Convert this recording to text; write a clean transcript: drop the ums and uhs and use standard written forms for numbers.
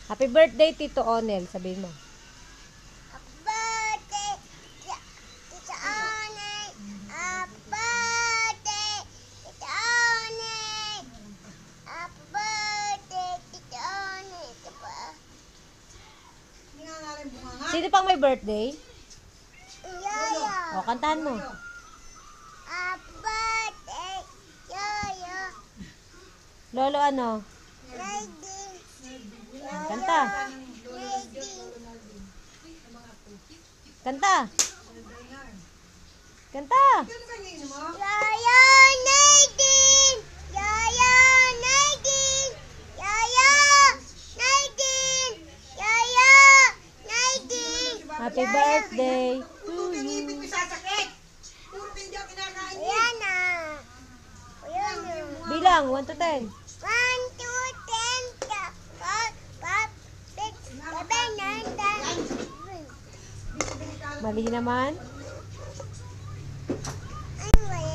Happy birthday, Tito Onel. Sabihin mo. Happy birthday, Tito Onel. Happy birthday, Tito Onel. Happy birthday, Tito Onel. Sino pang may birthday? Yoyo. O, kantahan mo. Happy birthday, Yoyo. Lolo ano? Nadine. Kanta. Kanta. Kanta. Yaya Nadine! Yaya Nadine! Yaya Nadine! Yaya Nadine! Happy birthday. Ayan na. Ayan na. Bilang, 1 to 10. 1, 2, 10, 4, 5, 6, 7, 8, 9, 10. Mali naman.